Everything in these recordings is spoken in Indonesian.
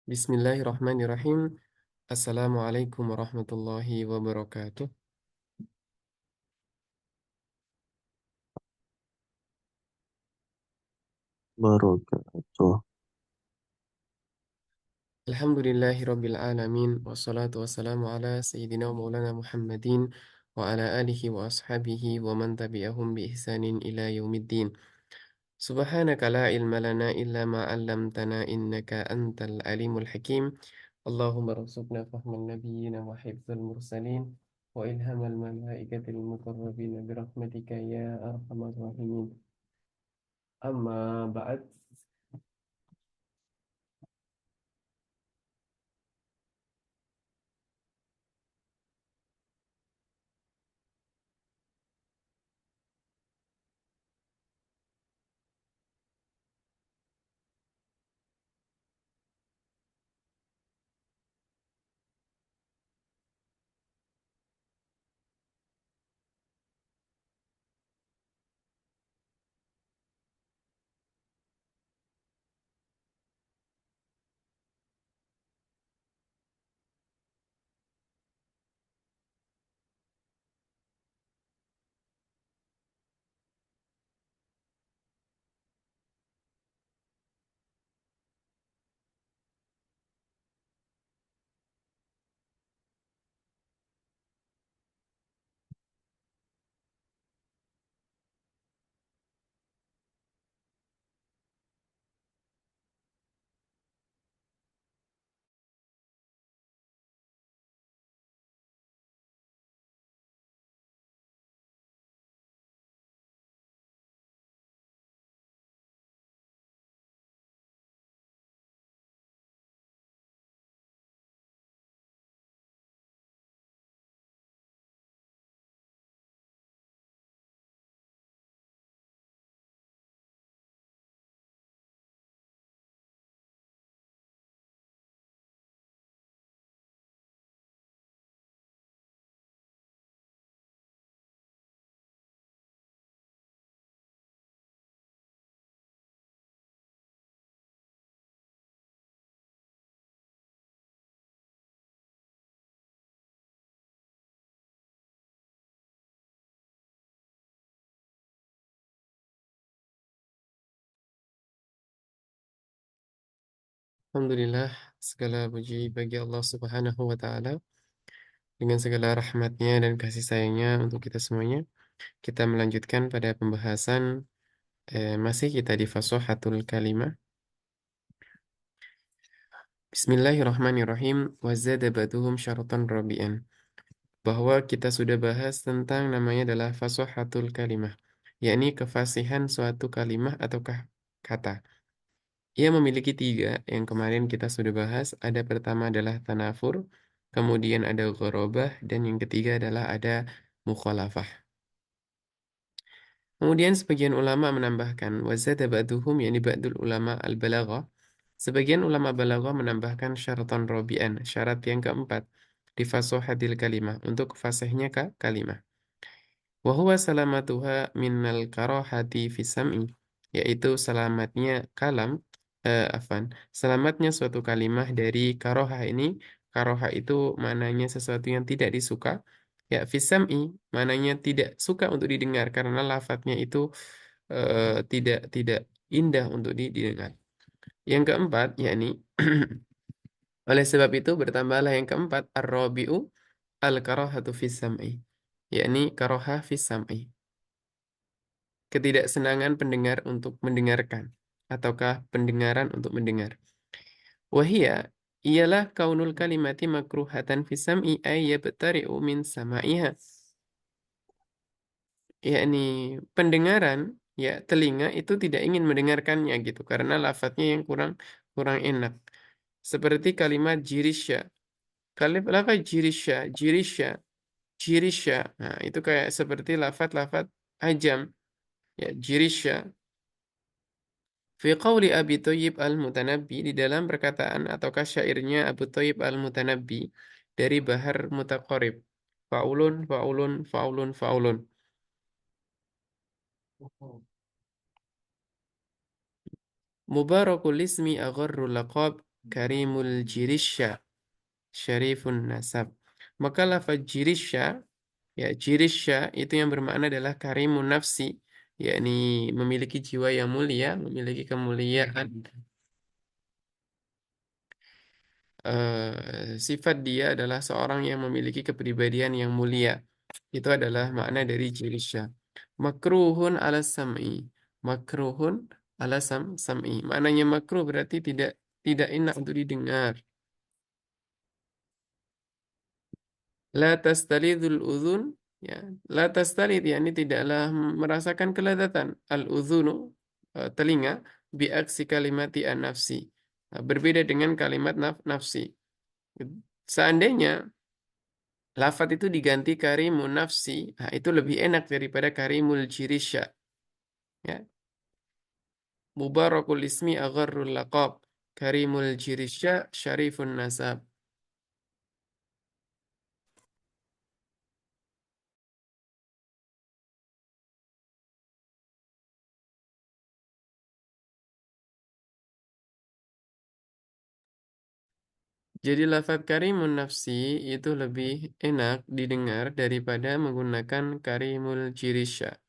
Bismillahirrahmanirrahim. Assalamualaikum warahmatullahi wabarakatuh. Wabarakatuh. Alhamdulillahi rabbil alamin. Wassalatu wassalamu ala sayyidina wa maulana Muhammadin wa ala alihi wa ashabihi wa man tabi'ahum bi ihsanin ila yaumiddin. Subhanaka la ilma lana illa ma 'allamtana innaka antal alimul hakim. Allahumma rzuqna fahman nabiyyina wa hifdzal mursalin wa ilhamal malaikatil muqarrabin bi rahmatika ya arhamar rahimin. Amma ba'd. Alhamdulillah, segala puji bagi Allah Subhanahu wa Ta'ala, dengan segala rahmatnya dan kasih sayangnya untuk kita semuanya. Kita melanjutkan pada pembahasan, masih kita di Fasohatul Kalimah. Bismillahirrahmanirrahim. Wazada ba'duhum syaratan rabi'an. Bahwa kita sudah bahas tentang namanya adalah Fasohatul Kalimah, yakni kefasihan suatu kalimah ataukah kata. Ia memiliki tiga, yang kemarin kita sudah bahas. Ada pertama adalah tanafur, kemudian ada ghorobah, dan yang ketiga adalah ada mukhalafah. Kemudian sebagian ulama menambahkan, wazada ba'duhum, yakni ba'dul ulama al-balaghah. Sebagian ulama balaghah menambahkan syaratan robi'an, syarat yang keempat, di fasohatil kalimah, untuk fasihnya kalimah. Wahuwa salamatuha minal karohati fisam'i, yaitu selamatnya kalam, afan, selamatnya suatu kalimah dari karohah ini. Karohah itu maknanya sesuatu yang tidak disuka. Ya, fisam'i maknanya tidak suka untuk didengar karena lafadznya itu tidak indah untuk didengar. Yang keempat, yakni oleh sebab itu bertambahlah yang keempat, ar-rabi'u al-karahatu fisam'i, yakni karohah fisam'i, ketidaksenangan pendengar untuk mendengarkan, ataukah pendengaran untuk mendengar. Wahia ialah kaunul kalimati makruhatan fi sam'i ay yabtari'u min sama'iha. Yakni pendengaran, ya telinga itu tidak ingin mendengarkannya gitu karena lafadznya yang kurang kurang enak. Seperti kalimat jirisya. Kalimat jirisya, jirisya, jirisya. Nah, itu kayak seperti lafadz-lafadz ajam. Ya, jirisya. Fi qawli Abi Thayyib Al-Mutanabbi, di dalam perkataan ataukah syairnya Abu Thayyib Al-Mutanabbi dari Bahar Mutaqarrib. Faulun, faulun, faulun, faulun. Mubarakul ismi agharru laqab, karimul jirisya, syarifun nasab. Maka lafaz jirisya, ya jirisya itu yang bermakna adalah karimun nafsi, yakni memiliki jiwa yang mulia, memiliki kemuliaan. Sifat dia adalah seorang yang memiliki kepribadian yang mulia. Itu adalah makna dari jirisya. Makruhun ala sam'i. Makruhun ala sam'i. Maknanya makruh berarti tidak tidak enak untuk didengar. La tastalidul udhun, ya. La tastalid, yakni tidaklah merasakan kelezatan. Al udhunu, telinga, biaksi kalimati an nafsi. Berbeda dengan kalimat nafsi. Seandainya lafat itu diganti karimun nafsi, nah itu lebih enak daripada karimul jirisya. Ya. Mubarakul ismi agharrul laqab. Karimul jirisya syarifun nasab. Jadi lafat karimun nafsi itu lebih enak didengar daripada menggunakan karimul jirisya.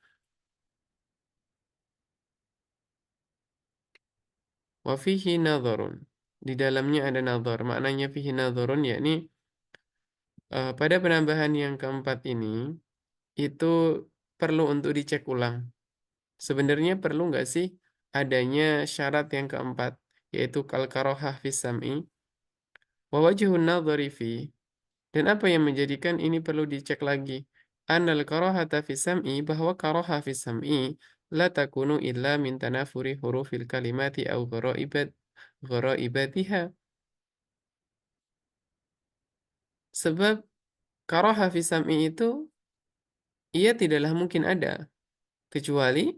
Wa fihi nadharun. Di dalamnya ada nadhar. Maknanya fihi nadharun yakni pada penambahan yang keempat ini itu perlu untuk dicek ulang. Sebenarnya perlu nggak sih adanya syarat yang keempat, yaitu kal karohah fis sam'i wa wajhun nadhari fi. Dan apa yang menjadikan ini perlu dicek lagi? Anal karohata fis sam'i, bahwa karohah fis sam'i la takunu illa min tanafuri hurufil kalimati au gharaibatiha. Sebab karohah fis sam'i itu ia tidaklah mungkin ada kecuali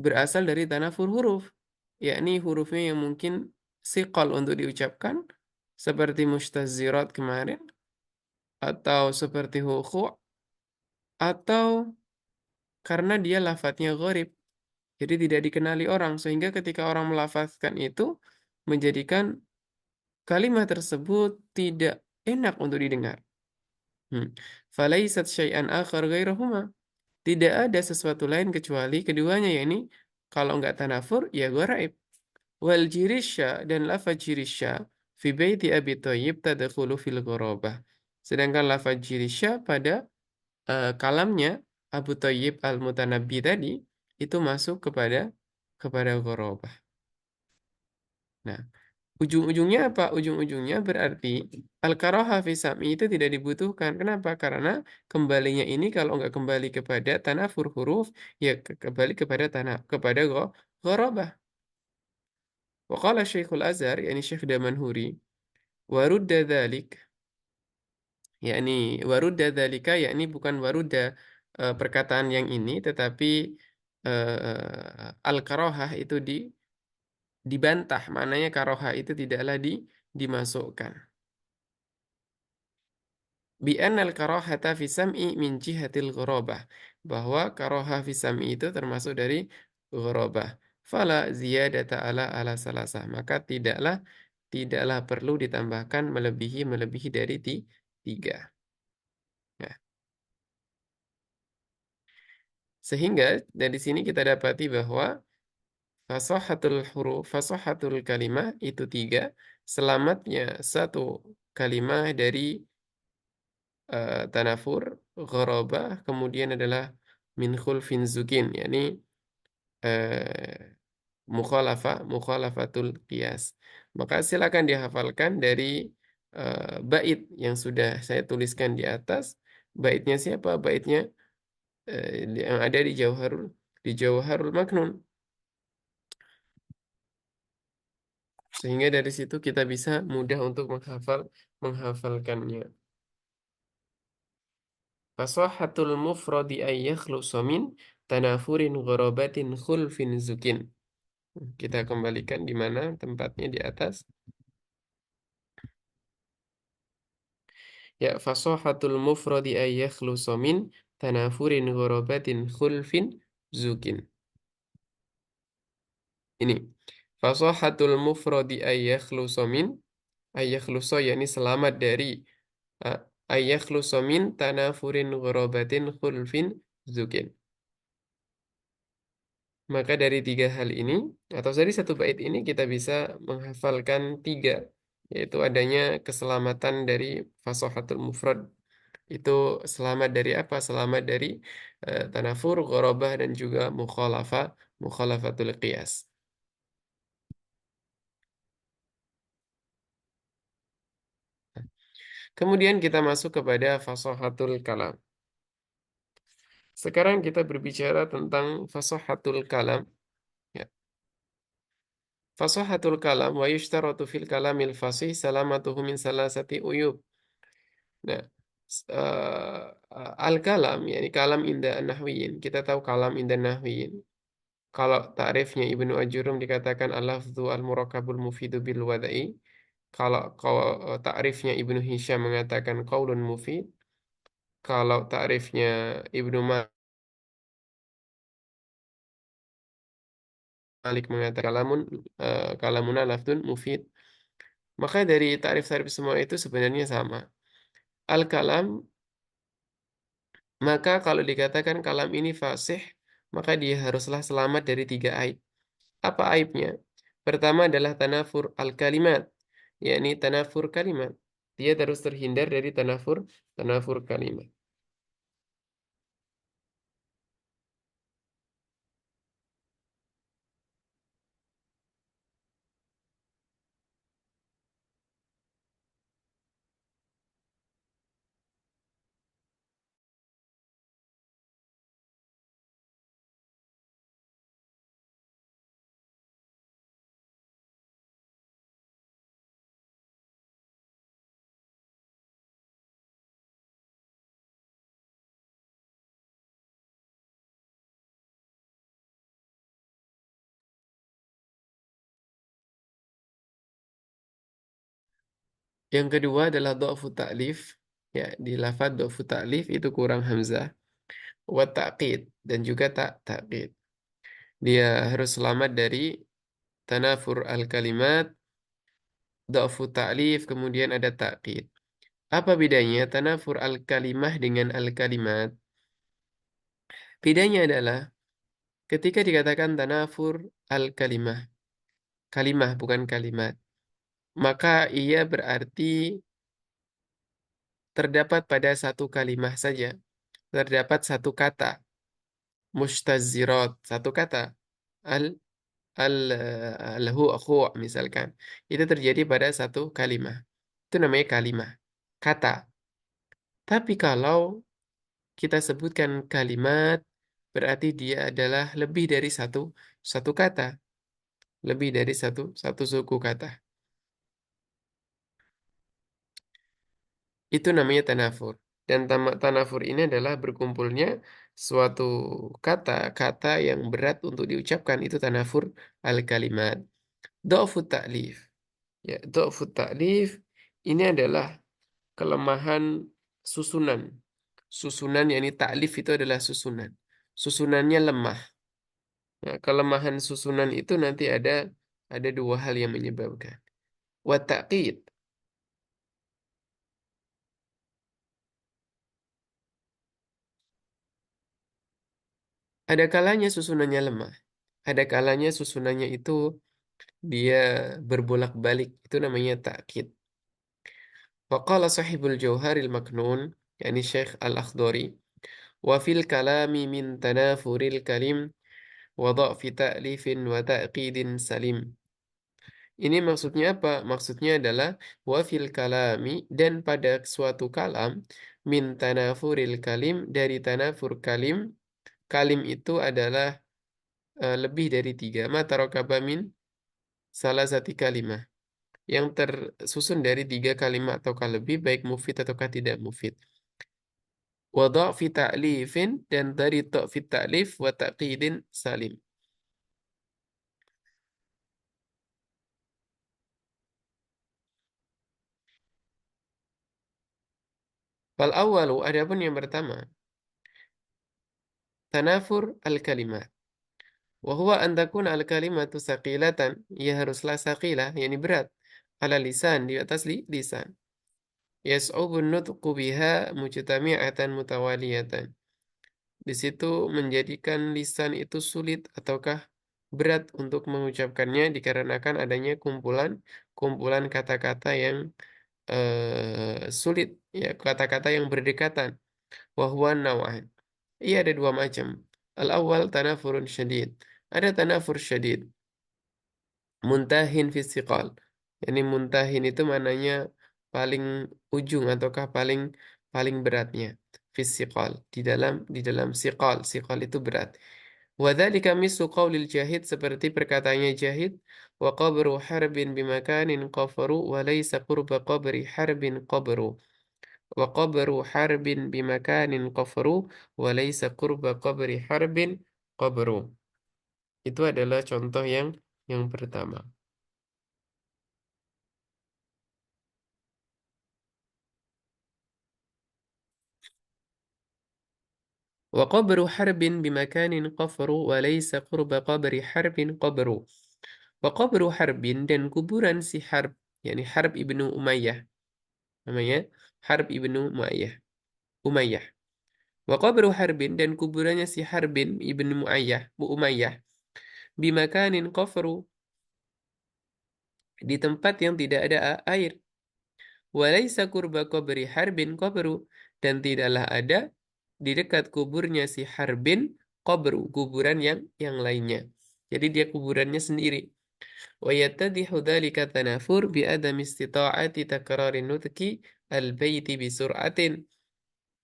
berasal dari tanafur huruf, yakni hurufnya yang mungkin siqal untuk diucapkan, seperti mustazirat kemarin, atau seperti hukhu, atau karena dia lafadznya gharib, jadi tidak dikenali orang, sehingga ketika orang melafazkan itu, menjadikan kalimat tersebut tidak enak untuk didengar. Falaisat syai'an akhar ghairahuma. Tidak ada sesuatu lain kecuali keduanya, yakni kalau nggak tanafur, ya ghaib. Wal jirisya, dan lafaz jirisya fi baiti Abi Thayyib tadkhulu fil ghurabah. Sedangkan lafaz jirisya pada kalamnya Abu Thayyib Al-Mutanabbi tadi itu masuk kepada ghurabah. Nah, ujung-ujungnya apa? Ujung-ujungnya berarti al-karaha fi sam'i itu tidak dibutuhkan. Kenapa? Karena kembalinya ini kalau nggak kembali kepada tanafur huruf, ya kembali kepada ghurabah. Wa qala Syekhul Azhar, yakni Syekh Damanhuri, warudda dzalik, yakni warudda dzalika, yakni bukan warudda perkataan yang ini, tetapi al-karahah itu dibantah, maknanya karohah itu tidaklah dimasukkan. Bi anal karahata fi sam'i min jihatil ghurabah, bahwa karohah fi sam'i itu termasuk dari ghurabah. Fala ziyadata ala salasah, maka tidaklah perlu ditambahkan melebihi dari tiga. Nah, sehingga dari sini kita dapati bahwa fasahatul kalimah itu tiga, selamatnya satu kalimah dari tanafur, gharabah, kemudian adalah min khulfin zukin, yakni mukhalafatul qiyas. Maka silakan dihafalkan dari bait yang sudah saya tuliskan di atas. Baitnya siapa? Baitnya yang ada di Jauharul Maknun. Sehingga dari situ kita bisa mudah untuk menghafalkannya. Fasahatul mufradi ay yakhlusa min tanafurin gharabatin khulfin zukin. Kita kembalikan di mana tempatnya di atas. Ya, fasahatul mufradi ay yakhlusa min tanafurin gharabatin khulfin zukin. Ini. Fasohatul mufradi ayyakhlusa min, ayyakhlusa yakni selamat dari uh, ayyakhlusa min tanafurin ghurabatin khulfin zukin. Maka dari tiga hal ini, atau dari satu bait ini kita bisa menghafalkan tiga, yaitu adanya keselamatan dari fasohatul mufrad. Itu selamat dari apa? Selamat dari tanafur, ghorobah, dan juga mukhalafah, mukhalafatul qiyas. Kemudian kita masuk kepada fasohatul kalam. Sekarang kita berbicara tentang fasohatul kalam. Ya. Fasohatul kalam wa yushtaratu fil kalamil fasih salamatuhu min salasati uyub. Nah, al-kalam, yakni kalam inda nahwiyin. Kita tahu kalam inda nahwiyin. Kalau ta'rifnya Ibnu Ajurum dikatakan al-lafdhu al-murakabul mufidu bil wada'i. Kalau ta'rifnya Ibnu Hisham mengatakan qaulun mufid. Kalau ta'rifnya Ibnu Malik mengatakan kalamuna lafdun mufid. Maka dari ta'rif-ta'rif semua itu sebenarnya sama. Al-kalam, maka kalau dikatakan kalam ini fasih, maka dia haruslah selamat dari tiga aib. Apa aibnya? Pertama adalah tanafur al-kalimat, yakni tanafur kalimat. Dia terus terhindar dari tanafur kalimat. Yang kedua adalah dha'fu ta'lif. Ya, di lafadz dha'fu ta'lif itu kurang hamzah. Wa ta'qid, dan juga ta'qid. Dia harus selamat dari tanafur al-kalimat, dha'fu ta'lif, kemudian ada ta'qid. Apa bedanya tanafur al-kalimah dengan al-kalimat? Bedanya adalah ketika dikatakan tanafur al-kalimah, kalimah bukan kalimat, maka ia berarti terdapat pada satu kalimah saja, terdapat satu kata, mustazirat, satu kata, al al lahu akhu misalkan, itu terjadi pada satu kalimah. Itu namanya kalimah, kata. Tapi kalau kita sebutkan kalimat, berarti dia adalah lebih dari satu satu kata, lebih dari satu satu suku kata. Itu namanya tanafur. Dan tanafur ini adalah berkumpulnya suatu kata-kata yang berat untuk diucapkan. Itu tanafur al-kalimat. Do'fut ta'lif. Ya, do'fut ta'lif ini adalah kelemahan susunan. Susunan, yakni ta'lif itu adalah susunan. Susunannya lemah. Nah, kelemahan susunan itu nanti ada dua hal yang menyebabkan. Wa ta'qid. Ada kalanya susunannya lemah. Ada kalanya susunannya itu dia berbolak-balik. Itu namanya ta'kid. Waqala sahibul jauharil maknun, yakni Syekh Al-Akhdari, wa fil kalami min tanafuril kalim wa dha'fi ta'lifin wa ta'qidin salim. Ini maksudnya apa? Maksudnya adalah wa fil kalami, dan pada suatu kalam, min tanafuril kalim, dari tanafur kalim. Kalim itu adalah lebih dari tiga. Mata rokabamin salah satu kalimat yang tersusun dari tiga kalimat ataukah lebih, baik mufid ataukah tidak mufid. Wa fi ta'lifin, dan dari fi ta'lif wa taqidin salim. Fal awalu, adapun yang pertama, tanafur al-kalimat. Wa huwa an takuna al-kalimatu saqilatan, ia haruslah saqilah, yakni berat, ala lisan, di atas lisan. Yas'ubun nutqu biha mujtami'atan mutawaliyatan. Di situ menjadikan lisan itu sulit ataukah berat untuk mengucapkannya dikarenakan adanya kumpulan kata-kata yang sulit, ya, kata-kata yang berdekatan. Wahwan nawahan. Iya, ada dua macam. Al-awwal tanafurun syadid. Ada tanafur syadid. Muntahin fisikal. Yani muntahin itu maknanya paling ujung ataukah paling paling beratnya. Fisikal. Di dalam sikal. Sikal itu berat. Wadzalika mislu qaulil jahid, seperti perkataannya Jahid, wa qabru harbin bimakanin qafaru wa laysa qurba qabri harbin qabru. Wa qabru harbin bimakanin qafaru wa laysa qurba qabri harbin qabru. Itu adalah contoh yang pertama. Wa qabru harbin bimakanin qafaru wa laysa qurba qabri harbin qabru. Wa qabru harbin, dan kuburan si Harb, yakni Harb ibnu Umayyah, namanya Harb ibnu Umayyah. Wa qabru Harbin, dan kuburannya si Harbin ibnu Umayyah, bimakanin qafaru, di tempat yang tidak ada air. Walaysa qurba qabri Harbin qabru, dan tidaklah ada di dekat kuburnya si Harbin qabru, kuburan yang lainnya. Jadi dia kuburannya sendiri. Wa yattadihu dzalika tanafur bi adami istita'ati takrarin nutqi al-baiti bi sur'atin.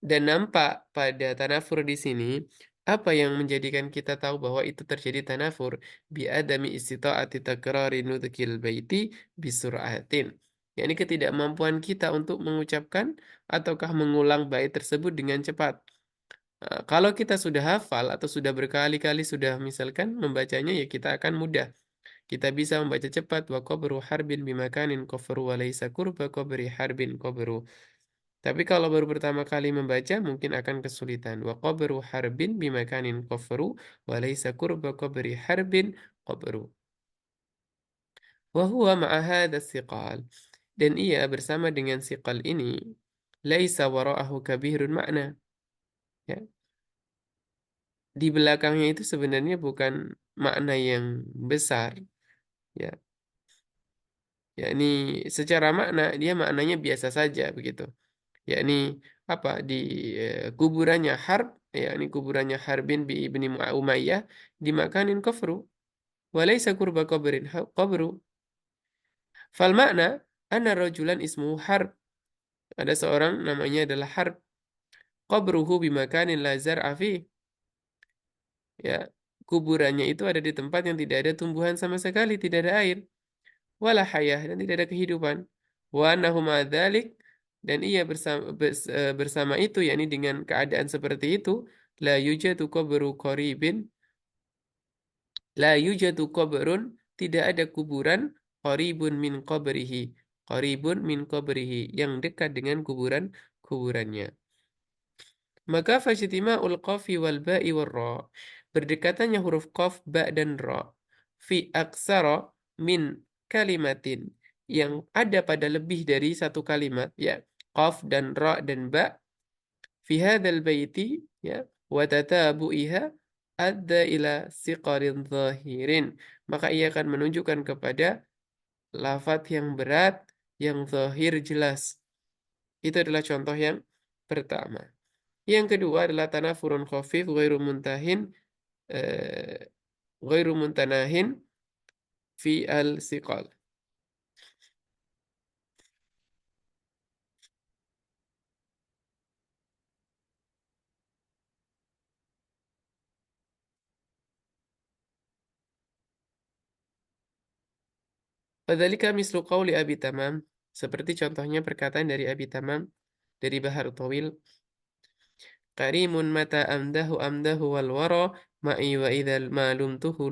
Dan nampak pada tanafur di sini apa yang menjadikan kita tahu bahwa itu terjadi tanafur, bi adami istita'ati takrari nutqil baiti bisur'atin. Yakni ketidakmampuan kita untuk mengucapkan ataukah mengulang bait tersebut dengan cepat. Kalau kita sudah hafal atau sudah berkali-kali sudah misalkan membacanya, ya kita akan mudah. Kita bisa membaca cepat, wa qabru harbin bimakanin kufru wa laysa qurba qabri harbin qabru. Tapi kalau baru pertama kali membaca mungkin akan kesulitan. Wa qabru harbin bimakanin kufru wa laysa qurba qabri harbin qabru. Wa huwa ma'a hadha siqal. Dan ia bersama dengan siqal ini, laisa wara'ahu kabirun makna. Ya. Di belakangnya itu sebenarnya bukan makna yang besar. Ya. Yakni secara makna dia maknanya biasa saja begitu. Yakni apa, di kuburannya Harb, yakni kuburannya Harbin bi ibni Umayyah, dimakanin kufru walaysa qurba qabru. Fal makna anna rajulan ismuhu Harb, ada seorang namanya adalah Harb, qabruhu bimakanin la zar'a fi, ya, kuburannya itu ada di tempat yang tidak ada tumbuhan sama sekali, tidak ada air, wala hayah, dan tidak ada kehidupan. Wa annahu ma'adzalik, dan ia bersama itu, yakni dengan keadaan seperti itu, la yujadu qabru qaribin, la yujadu qabrun, tidak ada kuburan, qaribun min qabrihi, qaribun min qabrihi, yang dekat dengan kuburannya. Maka fajtima'ul qafi wal ba'i wal ra, berdekatannya huruf qaf, ba dan ra, fi aksara min kalimatin, yang ada pada lebih dari satu kalimat, ya, qaf dan ra dan ba, fi hadzal baiti, ya, wa tatabu'iha adda ila siqarin zahirin, maka ia akan menunjukkan kepada lafaz yang berat, yang zahir jelas. Itu adalah contoh yang pertama. Yang kedua adalah tanafurun khafif eh, ghairu muntanahin fi al-siqal. Wadzalika mislu qauli Abi Tamam, seperti contohnya perkataan dari Abi Tamam dari Bahar Tawil, Karimun mata amdahu wal wara ma'i wa idzal ma lumtuhu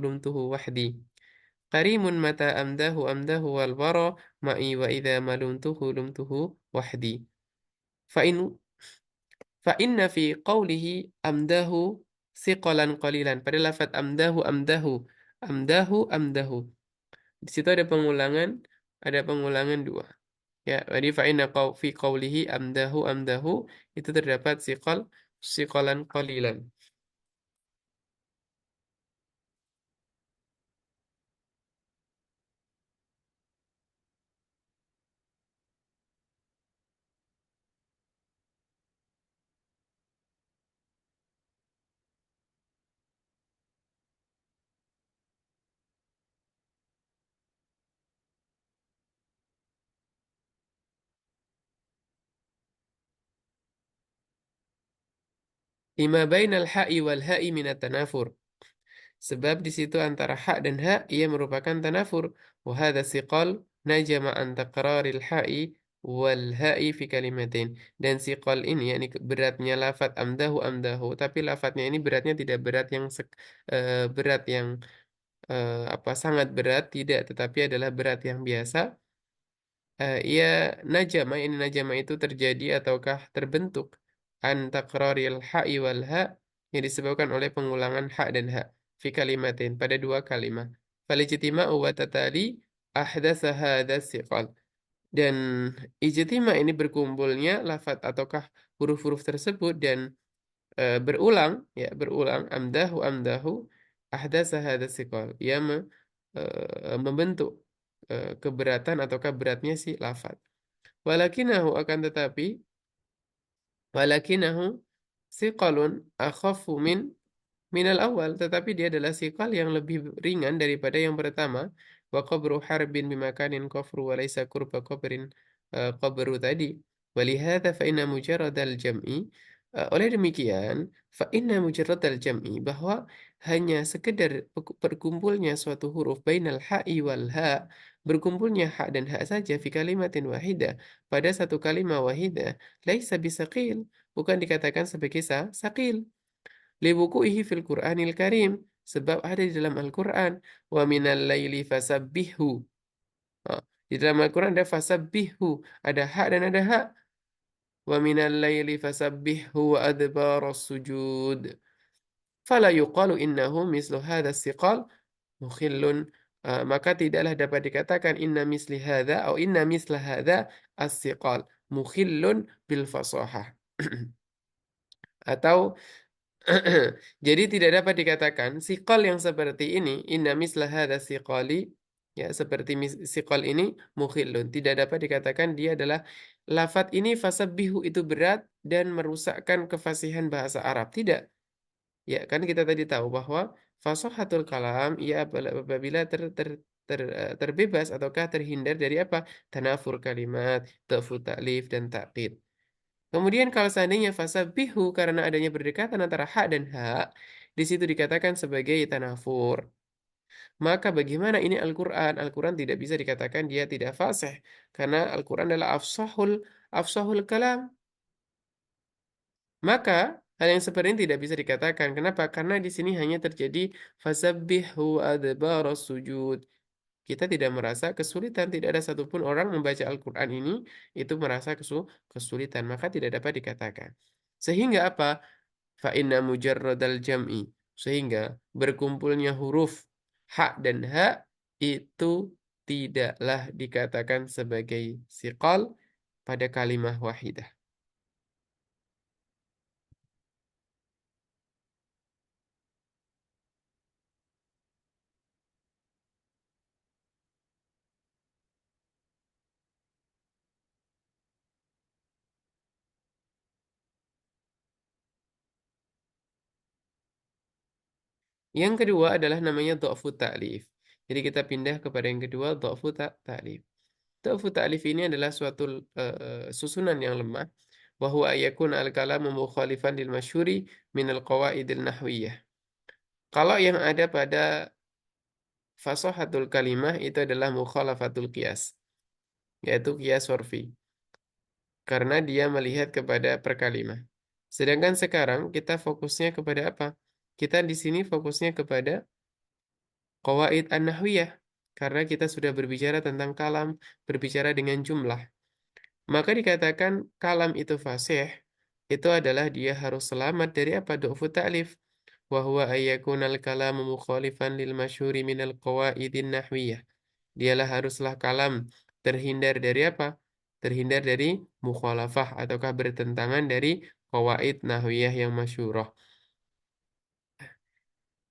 wahdi. Karimun mata amdahu wal wara ma'i wa idza ma lumtuhu wahdi. Fa in fa inna fi qawlihi amdahu siqalan qalilan. Pada lafadz amdahu, amdahu, amdahu, amdahu. Di situ ada pengulangan dua. Ya, jadi fi qawlihi amdahu, amdahu, itu terdapat siqalan qalilan. Lima bainal ha'i wal ha'i minat tanafur. Sebab di situ antara hak dan hak ia merupakan tanafur. Wa hadha siqal najama an taqraril ha'i wal ha'i fi kalimatin. Dan siqal ini yakni beratnya lafat amdahu amdahu, tapi lafadznya ini beratnya tidak berat yang berat yang sangat berat tidak, tetapi adalah berat yang biasa. Ia najama, ini najama itu terjadi ataukah terbentuk an takraril ha'i wal ha, yang disebabkan oleh pengulangan hak dan hak fi kalimatin pada dua kalimat. Falijtima'u wa tatali ahdatsa hadzal siqal. Dan ijtima ini berkumpulnya lafat ataukah huruf-huruf tersebut dan berulang, ya berulang, amdahu amdahu ahdatsa hadzal siqal. Ia membentuk keberatan ataukah beratnya si lafat. Walakinahu, akan tetapi, walakinahu siqalun akhafu minal awal, tetapi dia adalah sikal yang lebih ringan daripada yang pertama. Wa qabru harbin bimakanin kufru wa laysa qurba qabrin, qabru tadi. Walihada fa inna mujarradal jam'i, oleh demikian fa inna mujarradal jam'i, bahwa hanya sekedar berkumpulnya suatu huruf bainal ha'i wal ha, berkumpulnya hak dan hak saja fi kalimatin wahidah, pada satu kalimat wahidah, laisa bisaqil, bukan dikatakan sebagai saqil. Liwuku'ihi fil Qur'anil Karim, sebab ada di dalam Al-Qur'an. Wa minal laili fasabbihu. Ah, di dalam Al-Qur'an ada fasabbihu, ada hak dan ada hak. Wa minal laili fasabbihu wa adbaras sujud. Fala yuqalu innahu mislu hadha siqal mukhillun. Maka tidaklah dapat dikatakan inna misli hadha atau inna misla hadha as-siqal mukhillun bil fasahah. Atau jadi tidak dapat dikatakan sikol yang seperti ini, inna mislah hadza siqali, ya seperti sikol ini mukhillun. Tidak dapat dikatakan dia adalah lafat ini fasabbihu itu berat dan merusakkan kefasihan bahasa Arab. Tidak. Ya, kan kita tadi tahu bahwa fasahatul kalam ia apabila terbebas ataukah terhindar dari apa? Tanafur kalimat, dhafu ta'lif dan ta'qid. Kemudian kalau seandainya fasabihu karena adanya berdekatan antara hak dan hak, di situ dikatakan sebagai tanafur. Maka bagaimana ini Al-Quran? Al-Quran tidak bisa dikatakan dia tidak fasih. Karena Al-Quran adalah afsahul kalam. Maka hal yang seperti ini tidak bisa dikatakan. Kenapa? Karena di sini hanya terjadi fasabihu adbaras sujud. Kita tidak merasa kesulitan, tidak ada satupun orang membaca Al-Quran ini itu merasa kesulitan, maka tidak dapat dikatakan. Sehingga apa? Fa inna mujarradal jam'i. Sehingga berkumpulnya huruf hak dan hak itu tidaklah dikatakan sebagai siqal pada kalimah wahidah. Yang kedua adalah namanya dha'fu ta'lif. Jadi kita pindah kepada yang kedua, dha'fu ta'lif. Dha'fu ta'lif ini adalah suatu susunan yang lemah, wa huwa ayakun al-kalamu mukhalifan lil masyhuri min al-qawaidil nahwiyah. Kalau yang ada pada fasahatul kalimah itu adalah mukhalafatul qiyas, yaitu qiyas sorfi, karena dia melihat kepada perkalimah. Sedangkan sekarang kita fokusnya kepada apa? Kita di sini fokusnya kepada qawaid an-nahwiyah, karena kita sudah berbicara tentang kalam, berbicara dengan jumlah. Maka dikatakan kalam itu fasih, itu adalah dia harus selamat dari apa? Du'fu ta'lif. wa huwa ayyakunal kalamu mukhalifan lil masyhuri minal qawaidin nahwiyah. Dialah haruslah kalam terhindar dari apa? Terhindar dari mukhalafah ataukah bertentangan dari qawaid nahwiyah yang masyhurah.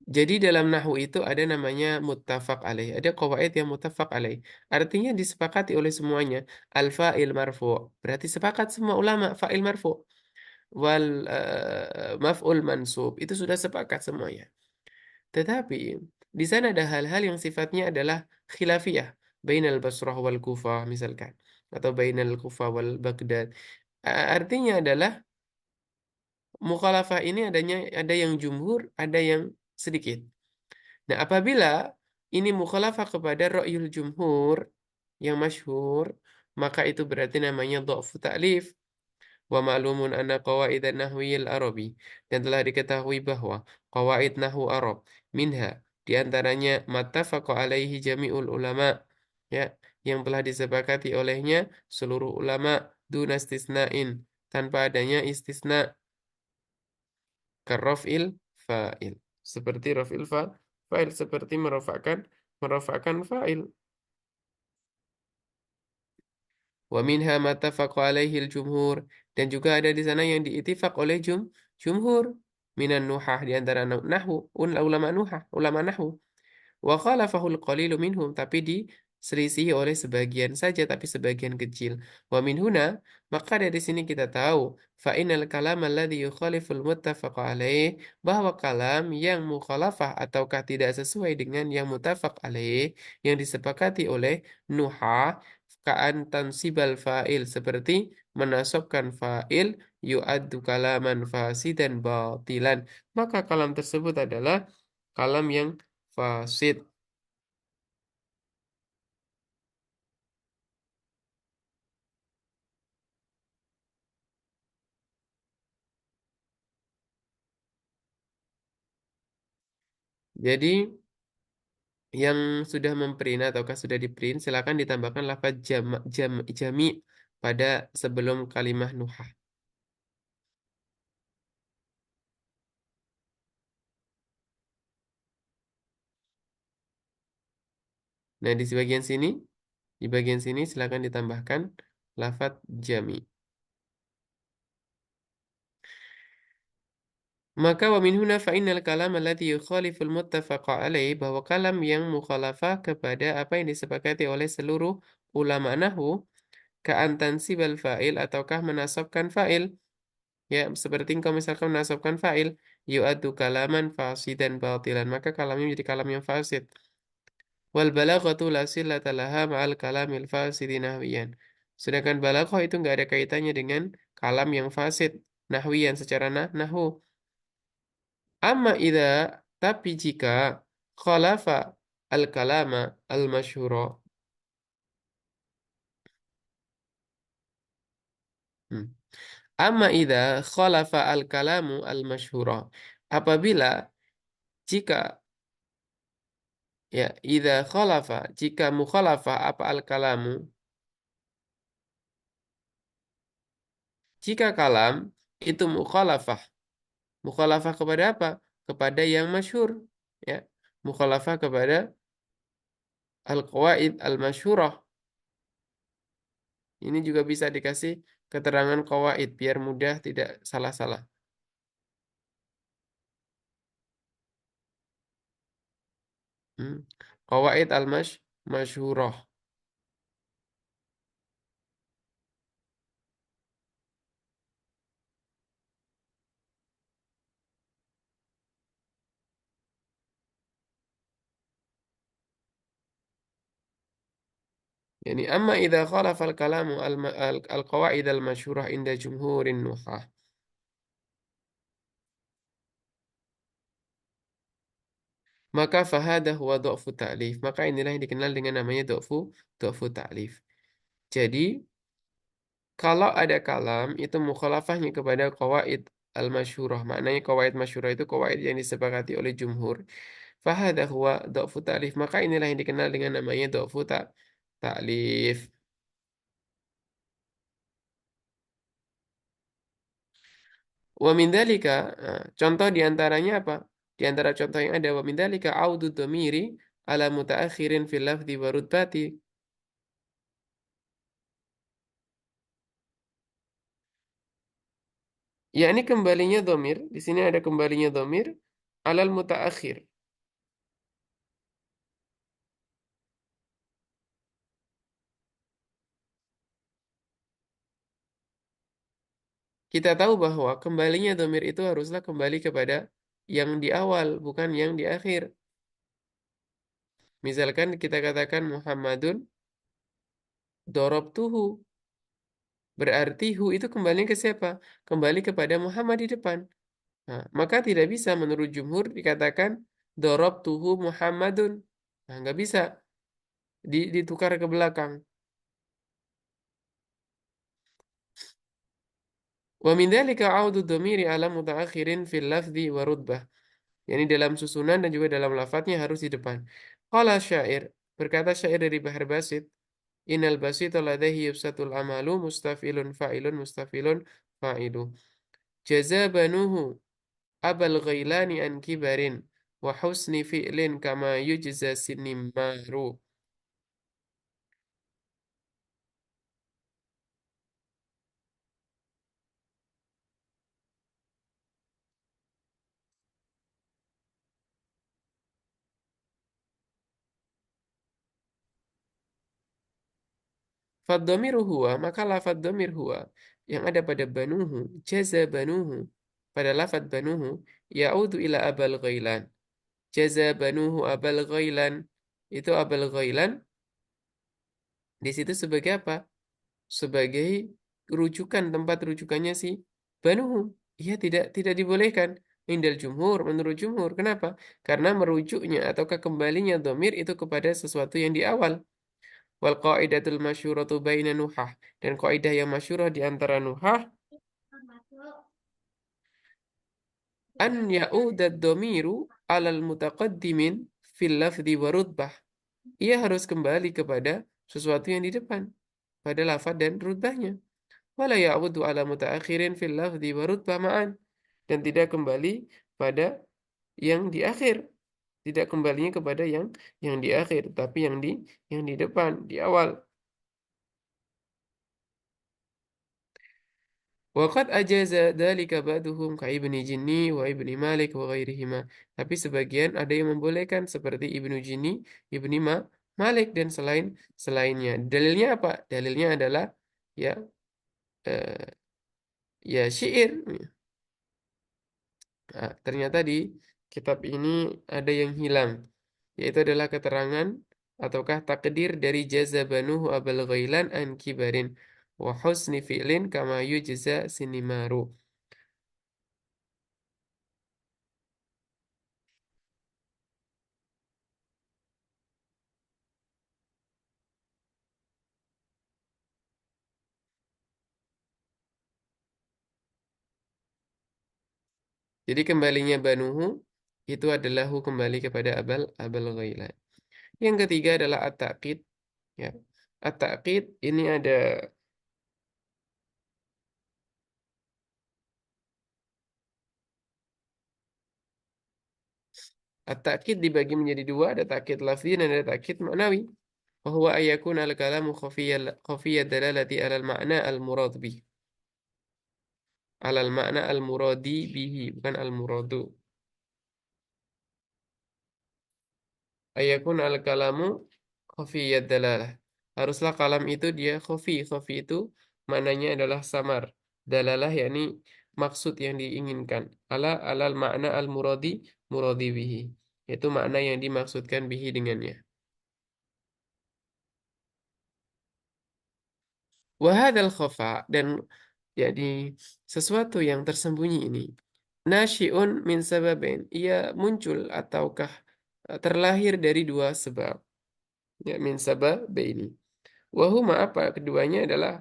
Jadi dalam nahwu itu ada namanya muttafaq alaih, ada qawaid yang muttafaq alaih. Artinya disepakati oleh semuanya. Al-fa'il marfu'. Berarti sepakat semua ulama fa'il marfu'. Wal maf'ul mansub. Itu sudah sepakat semuanya. Tetapi di sana ada hal-hal yang sifatnya adalah khilafiyah. Bainal Basrah wal Kufah misalkan. Atau bainal Kufah wal Baghdad. Artinya adalah mukhalafah ini ada yang jumhur, ada yang sedikit. Nah, apabila ini mukhalafah kepada ra'yul jumhur yang masyhur, maka itu berarti namanya dha'fu ta'lif. Wa ma'lumun anna qawaid nahwiyil arabi, dan telah diketahui bahwa qawaid nahwu Arab minha di antaranya mattafaqa alaihi jami'ul ulama, ya, yang telah disepakati olehnya seluruh ulama duna istisna'in, tanpa adanya istisna, karraf'il fa'il, seperti fa'il, seperti merofakkan fa'il. Wa minha mattafaqo alaihi jumhur, dan juga ada di sana yang diitifak oleh jumhur minan nuhah, di antara nahwu, ulama nahwu. Wa khalafahul qalilu minhum, tapi diselisihi oleh sebagian saja, tapi sebagian kecil. Wa min huna, maka dari sini kita tahu fa innal kalam alladhi yukhaliful muttafaq alaih, bahwa kalam yang mukhalafah ataukah tidak sesuai dengan yang muttafaq alaih, yang disepakati oleh nuhah, ka'an tansibal fa'il, seperti menasobkan fa'il, yu'addu kalaman fasidan batilan, maka kalam tersebut adalah kalam yang fasid. Jadi yang sudah memprint ataukah sudah di print, silakan ditambahkan lafaz jami pada sebelum kalimah nuhah. Nah, di bagian sini silakan ditambahkan lafaz jami. Maka wa min huna fa innal kalam alladhi yukhaliful muttafaqa alaih, bahwa kalam yang mukhalafah kepada apa yang disepakati oleh seluruh ulama nahwu, ka'antansibal fa'il, ataukah menasabkan fa'il. Ya, seperti engkau misalkan menasabkan fa'il, yu'addu kalaman fasidan batilan, maka kalamnya menjadi kalam yang fasid. Wal balaghatu la sillata laha ma'al kalamil fasidi nahwiyan. Sedangkan balaghah itu nggak ada kaitannya dengan kalam yang fasid nahwiyan, secara nahwu. Amma idza, tapi jika khalafa al-kalama al-masyhura. Hmm. Amma idza khalafa al-kalamu al-masyhura. Apabila, jika, ya, idza khalafa, jika mukhalafah apa al-kalamu, jika kalam itu mukhalafah, mukhalafah kepada apa? Kepada yang masyhur, ya. Mukhalafah kepada al-qawaid al-masyhurah. Ini juga bisa dikasih keterangan qawaid biar mudah, tidak salah-salah. Hmm. Qawaid al-masyhurah. Yani amma idza khalafa al-kalamu al-qawaid al-masyhurah inda jumhurin nuhah. Maka fahada huwa dha'fu ta'lif. Maka inilah yang dikenal dengan namanya dha'fu ta'lif. Jadi, kalau ada kalam itu mukhalafahnya kepada qawaid al-masyhurah. Maknanya qawaid masyhurah itu qawaid yang disepakati oleh jumhur. Fahada huwa dha'fu ta'lif. Maka inilah yang dikenal dengan namanya ta'lif. Wa min dzalika, contoh diantaranya apa? Di antara contoh yang ada wa min dzalika audu dhamiri ala mutaakhirin fil lafzi wa rutbati. Ya, ini kembalinya domir. Di sini ada kembalinya domir alal mutaakhir. Kita tahu bahwa kembalinya domir itu haruslah kembali kepada yang di awal, bukan yang di akhir. Misalkan kita katakan Muhammadun dorobtuhu. Berarti hu itu kembali ke siapa? Kembali kepada Muhammad di depan. Nah, maka tidak bisa menurut jumhur dikatakan dorobtuhu Muhammadun. Nah, nggak bisa ditukar ke belakang. Wa min dzalika audu dhamiri ala mutaakhirin fil lafzi wa rutbah. Yani dalam susunan dan juga dalam lafadznya harus di depan. Qala syair, berkata syair dari Bahar Basit, innal basita ladaihi yubsatul amalu mustafilun fa'ilun mustafilun fa'ilu. Jazabanuhu abal ghailani an kibarin wa husni fi'lin kama yujza sinimaru. Fadhamiru huwa, maka lafadz dhamir huwa yang ada pada banuhu, jaza banuhu, pada lafadz banuhu, ya'udu ila abal ghailan. Jaza banuhu abal ghailan. Itu abal ghailan di situ sebagai apa? Sebagai rujukan, tempat rujukannya si banuhu. Ia tidak dibolehkan. Indal jumhur, menurut jumhur. Kenapa? Karena merujuknya ataukah kembalinya dhamir itu kepada sesuatu yang di awal. Wal qaidatul masyhuratu baina nuhah, dan kaidah yang masyhurah di antara nuhah, an ya'udad dhamiru alal mutaqaddimin fil lafzi wa rutbah. Ia harus kembali kepada sesuatu yang di depan pada lafaz dan rutbahnya. Wala ya'udu ala mutaakhirin fil lafzi wa rutbah ma'an, dan tidak kembali pada yang di akhir. Tidak kembalinya kepada yang di akhir, tapi yang di depan, di awal. Waqad ajaza dzalika ba'duhum ka Ibni Jinni wa Ibni Malik wa ghairihima. Tapi sebagian ada yang membolehkan seperti Ibnu Jinni, Malik dan selainnya. Dalilnya apa? Dalilnya adalah ya eh, ya syair. Nah, ternyata di kitab ini ada yang hilang, yaitu adalah keterangan ataukah takdir dari jazabanuhu abal ghailan an kibarin wa husni fi'lin kama yujza sinimaru. Jadi kembalinya banuhu itu adalah hu kembali kepada abal ghailan. Yang ketiga adalah at-ta'qid, ya. At-ta'qid ini ada at-ta'qid dibagi menjadi dua, ada ta'qid lafzi dan ada ta'qid ma'nawi. Wa huwa ayakun al-kalamu khafiyya dalalati alal ma'na al-murad bih. Alal ma'na al-muradi bihi, bukan al-muradu. Ayakun al-kalamu khafiyyad dalalah. Haruslah kalam itu dia khafi. Khafi itu maknanya adalah samar. Dalalah yakni maksud yang diinginkan. Alal makna al-muradi bihi. Itu makna yang dimaksudkan bihi dengannya. Wahadal khafa, dan jadi sesuatu yang tersembunyi ini. Nasyiun min sababain. Ia muncul ataukah terlahir dari dua sebab. Ya, min sababaini. Wahuma apa? Keduanya adalah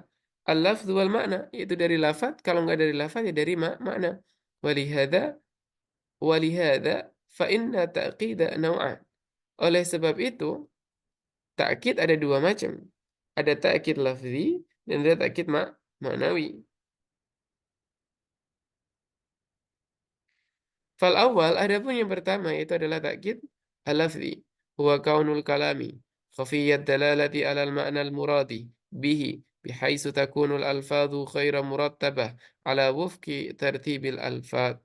al-lafdhu wal makna, yaitu dari lafaz. Kalau nggak dari lafaz ya dari makna. Walihada walihada fa inna ta'qida naw'an. Oleh sebab itu, ta'kid ada dua macam. Ada ta'kid lafzi dan ada ta'kid maknawi. Fal awal, adapun yang pertama itu adalah takkid al-lafzi, huwa kaunul kalami khafiyyad dalalati alal ma'na al-muradi bihi bihaitsu takunul alfadhu khaira murattabah ala wufqi tartibil alfad.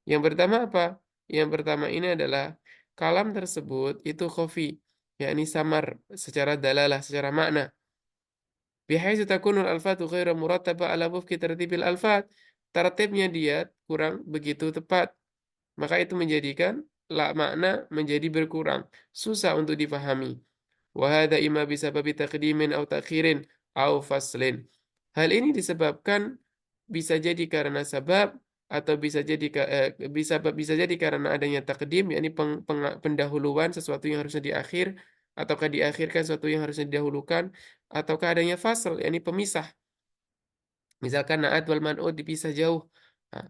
Yang pertama apa? Yang pertama ini adalah kalam tersebut itu khafi, yakni samar secara dalalah, secara makna. Bihaitsu takunul alfadhu khaira murattabah ala wufqi tartibil alfad. Tertibnya dia kurang begitu tepat, maka itu menjadikan makna menjadi berkurang, susah untuk dipahami. Wahada imma bisababi taqdimin atau takhirin atau faslin. Hal ini disebabkan bisa jadi karena sebab atau bisa jadi bisa jadi karena adanya takdim, yakni pendahuluan sesuatu yang harusnya di akhir, ataukah diakhirkan sesuatu yang harusnya didahulukan, ataukah adanya fasl, yakni pemisah. Misalkan na'at wal man'ud dipisah jauh. Nah,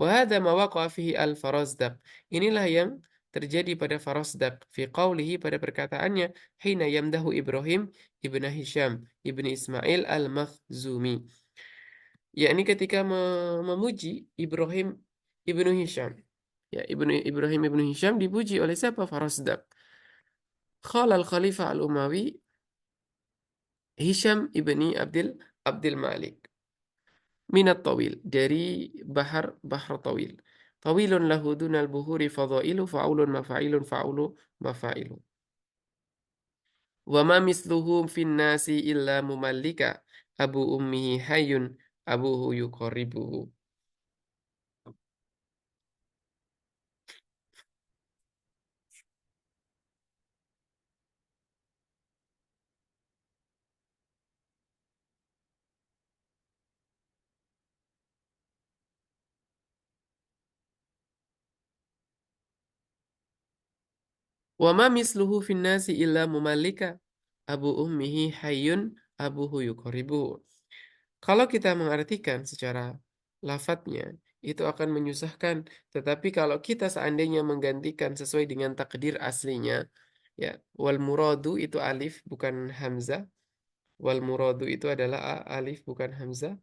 wa hadza ma waqa'a fihi al-Farazdaq. Inilah yang terjadi pada Farazdaq fi qawlihi pada perkataannya hina yamdahu Ibrahim ibn Hisham ibn Ismail al-Makhzumi. Yakni ketika memuji Ibrahim ibnu Hisham. Ya, Ibrahim ibnu Hisham dipuji oleh siapa? Farazdaq. Qala al-Khalifah al-Umawi Hisham ibni Abdul Malik. Minat tawil dari bahar tawil. Tawilun lahu dunal buhuri fadailu fa'ulun mafa'ilun fa'ulu mafa'ilu. Wa ma misluhum fin nasi illa mumallika abu ummihi hayyun abuhu yuqarribuhu. Wa ma misluhu fin nasi illa mumallika abu ummihi hayyun abuhu yuqarribuhu. Kalau kita mengartikan secara lafadznya, itu akan menyusahkan. Tetapi kalau kita seandainya menggantikan sesuai dengan takdir aslinya, ya, wal muradu itu alif bukan hamzah. Wal muradu itu adalah alif bukan hamzah.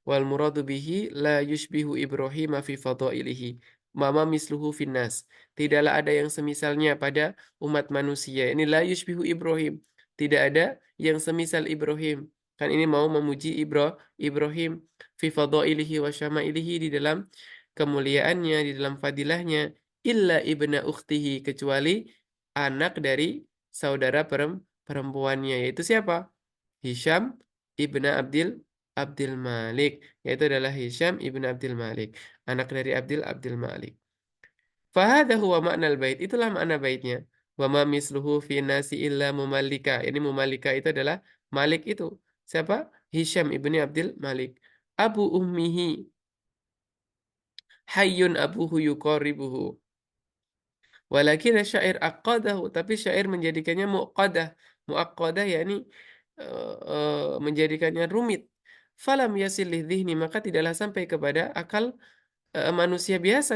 Wal muradu bihi la yushbihu Ibrahim fi fadailihi. Mama misluhu finnas. Tidaklah ada yang semisalnya pada umat manusia. Ini la yushbihu Ibrahim. Tidak ada yang semisal Ibrahim. Kan ini mau memuji Ibrahim fi fadailihi wa syama'ilihi di dalam kemuliaannya, di dalam fadilahnya. Illa ibna ukhtihi. Kecuali anak dari saudara perempuannya. Yaitu siapa? Hisham ibnu Abdul Malik, yaitu adalah Hisham ibnu Abdul Malik, anak dari Abdul Malik. Fahada huwa makna bait, itulah makna baitnya. Wa ma misluhu fi nasi illa mumallika. Ini mumallika itu adalah Malik itu. Siapa? Hisham ibnu Abdul Malik. Abu ummihi hayyun abuhu yuqaribuhu. Walakin syair aqadahu, tapi syair menjadikannya muqadah. Muaqqadah yakni menjadikannya rumit. Falam yasil lidhihni, maka tidaklah sampai kepada akal manusia biasa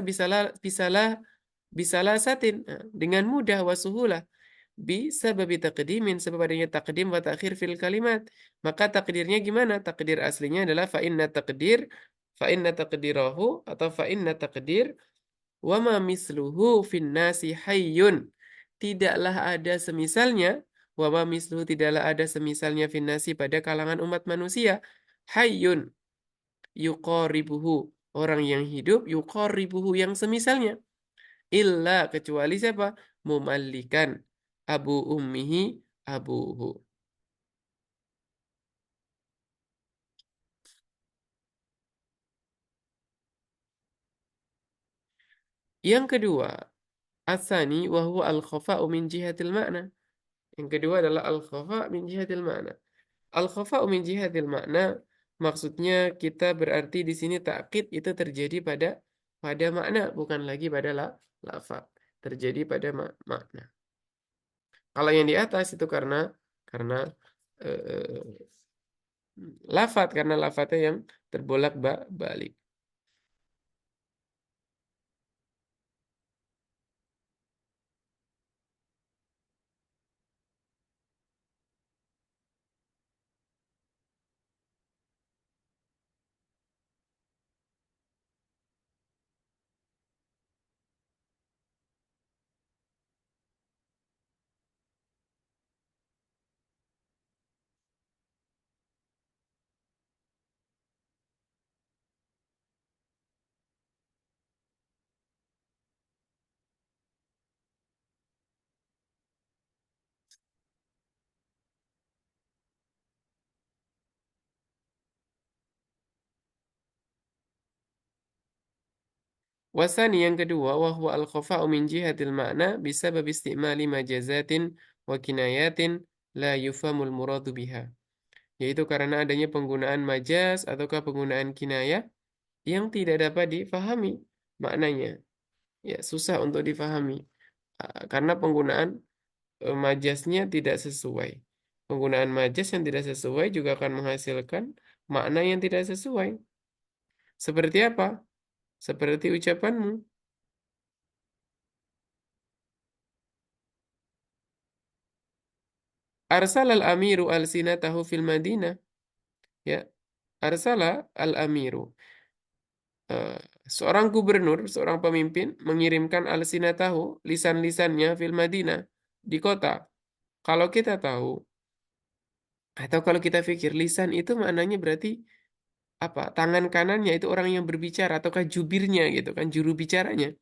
bisalah satin dengan mudah wasuhulah bisa babi takdimin sebab adanya takdim wa takhir fil kalimat. Maka takdirnya gimana? Takdir aslinya adalah fa inna taqdirahu atau fa inna takdir wa ma misluhu fin nasi hayyun. Tidaklah ada semisalnya, wa ma misluhu tidaklah ada semisalnya fin nasi pada kalangan umat manusia. Hayyun yuqaribuhu, orang yang hidup, yuqaribuhu yang semisalnya. Illa kecuali siapa? Mumallikan abu ummihi abuhu. Yang kedua, asani wa huwa al-khafa'u min jihatil ma'na. Yang kedua adalah al-khafa' min jihatil ma'na. Al-khafa'u min jihatil makna maksudnya kita berarti di sini takkid itu terjadi pada makna bukan lagi pada lafaz. Terjadi pada makna. Kalau yang di atas itu karena eh, lafaz karena lafaznya yang terbolak-balik. Wasani yang kedua, wahwa al-khafa'u min jihatil makna bisabab istimali majazatin wa kinayatin la yufhamul muradu biha. Yaitu karena adanya penggunaan majaz ataukah penggunaan kinayah yang tidak dapat difahami maknanya. Ya, susah untuk difahami. Karena penggunaan majaznya tidak sesuai. Penggunaan majas yang tidak sesuai juga akan menghasilkan makna yang tidak sesuai. Seperti apa? Seperti ucapanmu. Arsal al-amiru al-sinatahu fil Madinah. Ya, arsala al-amiru. Eh, Seorang gubernur, seorang pemimpin mengirimkan al-sinatahu, lisan-lisannya fil Madinah di kota. Kalau kita tahu atau kalau kita pikir lisan itu maknanya berarti apa? Tangan kanannya itu orang yang berbicara ataukah jubirnya gitu kan, juru bicaranya.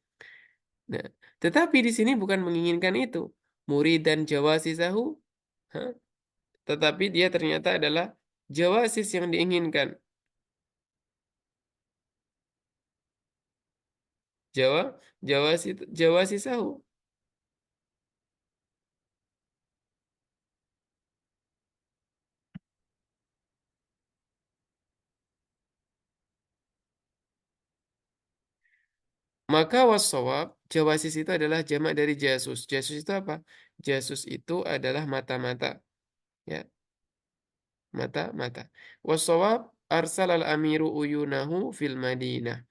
Nah, tetapi di sini bukan menginginkan itu. Murid dan jawasisahu, hah? Tetapi dia ternyata adalah jawasis yang diinginkan. Jawa, jawasisahu. Maka wasawab, jawasis itu adalah jamak dari jasus. Jasus itu apa? Jasus itu adalah mata-mata. Ya, mata-mata. Wasawab, arsal al-amiru uyunahu fil Madinah.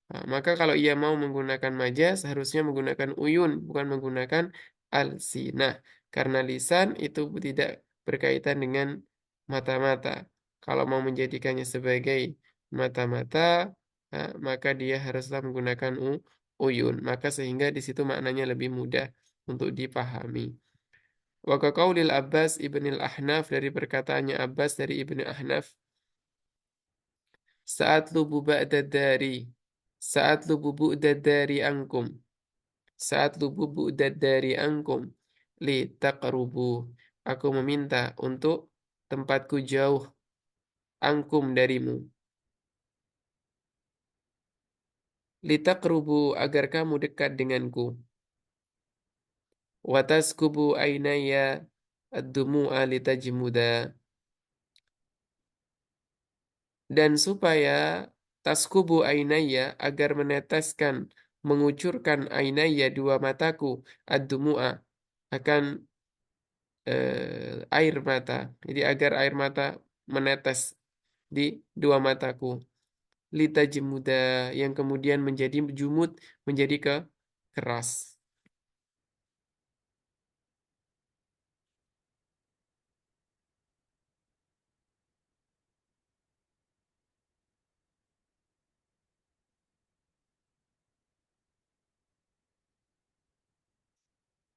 Nah, maka kalau ia mau menggunakan majas, harusnya menggunakan uyun, bukan menggunakan alsinah. Karena lisan itu tidak berkaitan dengan mata-mata. Kalau mau menjadikannya sebagai mata-mata, maka dia haruslah menggunakan uyun. Maka sehingga di situ maknanya lebih mudah untuk dipahami. Wa kaqaulil Abbas ibnil Ahnaf dari perkataannya Abbas dari ibnu Ahnaf, saat lubu ba'da dari, saat lubu bu'da dari angkum, saat lubu bu'da dari angkum, li taqrubu, aku meminta untuk tempatku jauh angkum darimu, li taqrubu agar kamu dekat denganku, wataskubu ainaya ad-dumu'a litajmuda, dan supaya taskubu ainaya agar meneteskan mengucurkan ainaya dua mataku ad-dumu'a akan air mata. Jadi agar air mata menetes di dua mataku. Lita jemuda yang kemudian menjadi jumud, menjadi keras.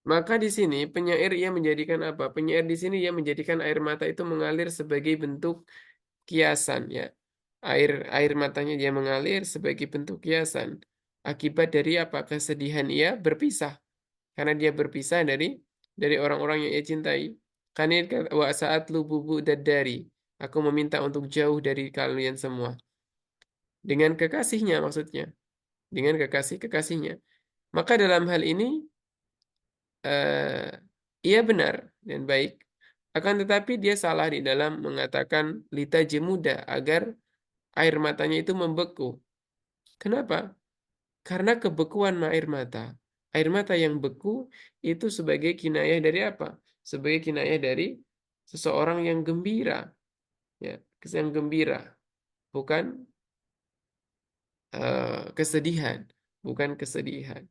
Maka di sini penyair ia menjadikan apa? Penyair di sini ia menjadikan air mata itu mengalir sebagai bentuk kiasan ya. Air air matanya dia mengalir sebagai bentuk kiasan. Akibat dari apa? Kesedihan ia berpisah. Karena dia berpisah dari orang-orang yang ia cintai. Karena ini kata, wa saat lububu dari aku meminta untuk jauh dari kalian semua. Dengan kekasihnya maksudnya. Dengan kekasihnya. Maka dalam hal ini ia benar dan baik. Akan tetapi dia salah di dalam mengatakan lita jemuda agar air matanya itu membeku. Kenapa? Karena kebekuan air mata. Air mata yang beku itu sebagai kinayah dari apa? Sebagai kinayah dari seseorang yang gembira, ya, yang gembira, bukan kesedihan, bukan kesedihan.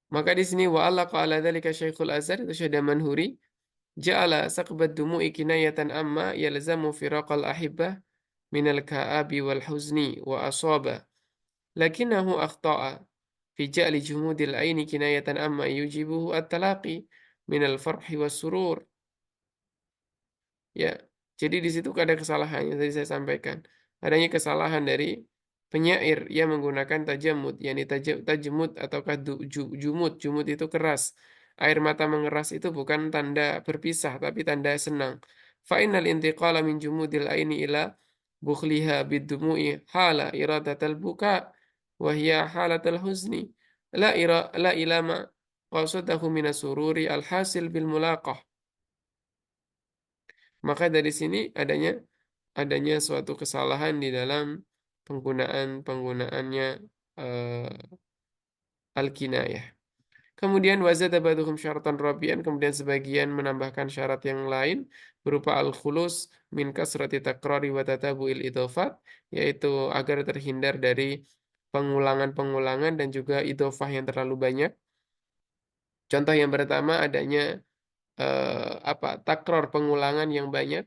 Maka di sini wa Allah qala dzalika Syekhul Azhar itu Syekh Manhuri ja'ala saqbad dumu'i kinayatan amma yalzamu firaqal ahibbah minal ka'abi wal huzni wa asaba lakinahu akhta'a fi ja'li jumudil aini kinayatan amma yujibuhu at-talaqi minal farhi was surur. Ya, jadi di situ ada kesalahan yang tadi saya sampaikan. Adanya kesalahan dari penyair yang menggunakan tajamud, yakni tajamud ataukah jumud. Jumud itu keras. Air mata mengeras itu bukan tanda berpisah, tapi tanda senang. Fa innal intiqala min jumudil aini ila bukhliha bidumu'i hala iradatal buka wa hiya halatal huzni la ilama qasadahu minas sururi alhasil bil mulaqah. Maka dari sini adanya suatu kesalahan di dalam penggunaannya al-kinayah. Kemudian wazada ba'duhum syaratan rabi'an, kemudian sebagian menambahkan syarat yang lain berupa al-khulus min kasrati takrari wa tatabu'il idhofat, yaitu agar terhindar dari pengulangan-pengulangan dan juga idhofah yang terlalu banyak. Contoh yang pertama adanya takror pengulangan yang banyak.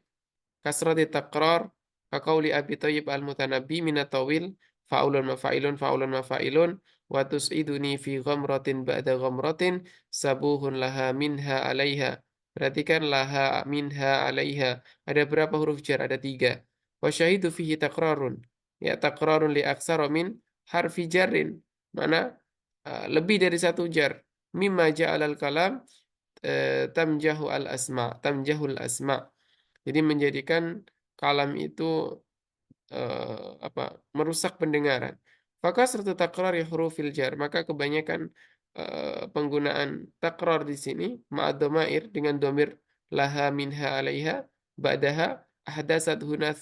Kasrati takror kaqauli Abi Thayyib al-Mutanabbi minatawil faulun mafailun faulun mafailun wa tus'iduni fi ghamratin ba'da ghamratin sabuhun laha minha alaiha. Perhatikan laha minha alaiha. Ada berapa huruf jar? Ada tiga. Wa syahidu fihi takrarun. Ya takrarun li aksara min harfi jarrin. Mana lebih dari satu jar. Mimma ja'alal kalam tamjahul asma. Jadi menjadikan kalam itu apa merusak pendengaran. Maka serta takrar ya hurufil jar, maka kebanyakan penggunaan takrar di sini ma'ad-dhamair dengan domir laha minha alaiha ba'daha ahdasat huna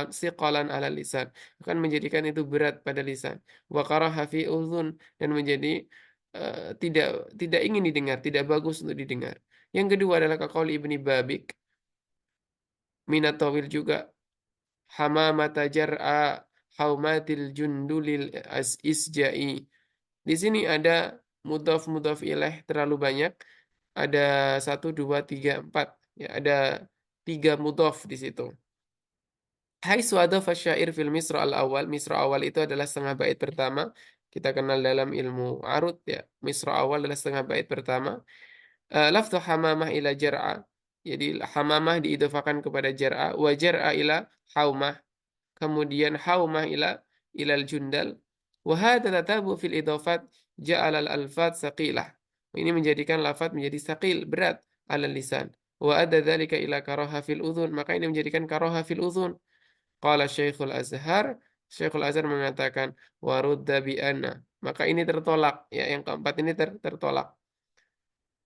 siqalan ala lisan, akan menjadikan itu berat pada lisan. Wa karaha fi udhun, dan menjadi tidak tidak ingin didengar, tidak bagus untuk didengar. Yang kedua adalah kaqauli Ibni Babik minatawil juga hamamata jar'a haumatil jundulil isja'i. Di sini ada mudhaf ilaih terlalu banyak. Ada satu, dua, tiga, empat. Ya, ada tiga mudhaf di situ. Hai suada fasyair fil misra al-awal. Misra awal itu adalah setengah bait pertama. Kita kenal dalam ilmu arut ya. Misra awal adalah setengah bait pertama. Lafzu hamamah ila jar'a. Jadi hamamah diidofakan kepada jar'a. Wa jar'a ila haumah. Kemudian haumah ilal jundal. Wa hadza tatabu fil idafat ja'ala al alfat saqilah. Ini menjadikan lafaz menjadi saqil, berat ala lisan. Wa adda dzalika ila karaha fil udhun, maka ini menjadikan karaha fil udhun. Qala Syekhul Azhar, Syekhul Azhar mengatakan wa rudda bi anna. Maka ini tertolak, ya yang keempat ini tertolak.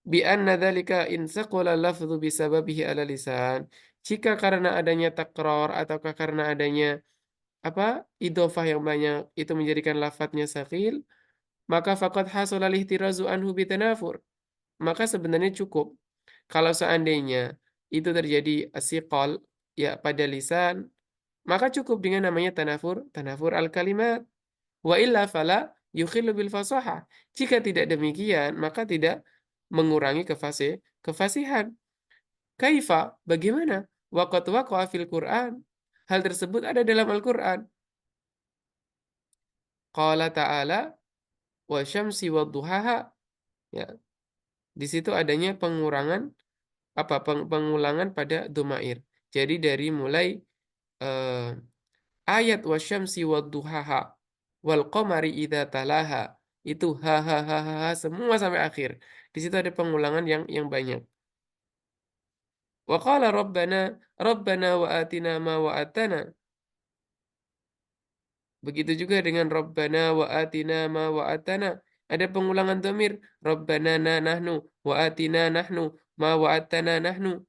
Bi anna dzalika in saqala lafdhu bisababihi ala lisan. Jika karena adanya takror ataukah karena adanya apa idofah yang banyak itu menjadikan lafadznya sakil, maka faqad hasala lihtirazu anhu bitanafur. Maka sebenarnya cukup kalau seandainya itu terjadi asiqal ya pada lisan, maka cukup dengan namanya tanafur al kalimat. Wa illa fala yukhillu bil fasahah. Jika tidak demikian, maka tidak mengurangi kefasihan. Kaifa? Bagaimana? Waqat waqa'a fil Qur'an. Hal tersebut ada dalam Al-Qur'an. Qala ta'ala wa syamsi wa duhaha. Ya, di situ adanya pengulangan pada domair. Jadi dari mulai eh, ayat wa syamsi wa duhaha wal qamari idza talaha, itu ha semua sampai akhir. Di situ ada pengulangan yang banyak. Wa qala rabbana wa atina ma wa atana. Begitu juga dengan Rabbana wa atina ma wa atana. Ada pengulangan dhamir. Rabbana na nahnu wa atina nahnu ma wa atana nahnu.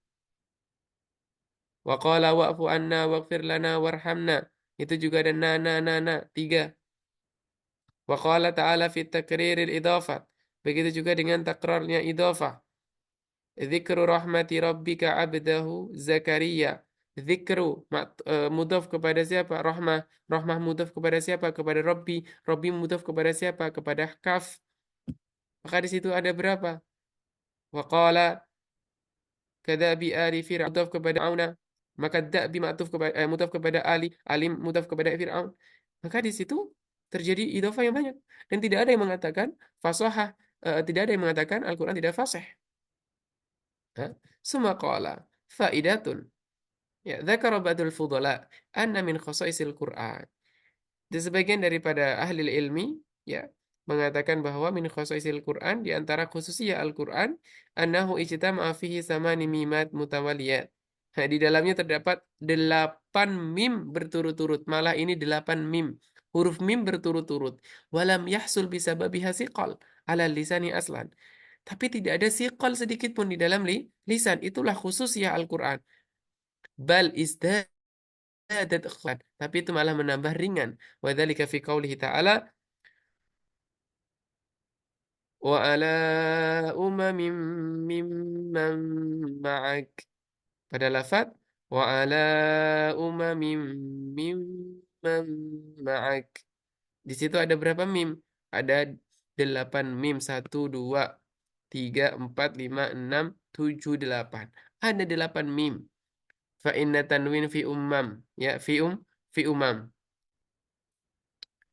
Wa qala wa'fu anna waghfir lana warhamna. Itu juga ada na. Tiga. Wa qala ta'ala fi takriril idhafat. Begitu juga dengan takrarnya idhafah. Dzikru rahmati rabbika abdahu Zakaria. Dzikru mudhaf kepada siapa? Rahmah. Rahmah mudhaf kepada siapa? Kepada Rabbi. Rabbi mudhaf kepada siapa? Kepada Kaf. Maka di situ ada berapa? Wa qala kadzabi ali fir'aun mudhaf kepada Auna. Maka da'bi mudhaf kepada Ali, alim mudhaf kepada Fir'aun. Maka di situ terjadi idhofah yang banyak dan tidak ada yang mengatakan fasahah, tidak ada yang mengatakan Al-Qur'an tidak fasih. Summa qala faidatun. Ya, dzakara ba'dul fudala anna min khasaisil Qur'an. Dan sebagian daripada ahli ilmi ya mengatakan bahwa min khosaisil Quran di antara khususnya Al-Quran annahu ijtama'a fihi samani mimat mutawaliyat. Nah, di dalamnya terdapat 8 mim berturut-turut. Malah ini 8 mim. Huruf mim berturut-turut. Walam yahsul bisababiha siqal ala lisani aslan. Tapi tidak ada siqal sedikit pun di dalam lisan. Itulah khususnya Al-Quran. Bal izdadat ikhwan. Tapi itu malah menambah ringan. Wadzalika fi qaulihi ta'ala wa ala umamin mimman ma'ak. Pada lafaz wa ala umamin mimman ma'ak. Di situ ada berapa mim? Ada 8 mim. 1, 2, 3, 4, 5, 6, 7, 8. Ada 8 mim. Fa inna tanwin fi ummam. Ya, fi umam.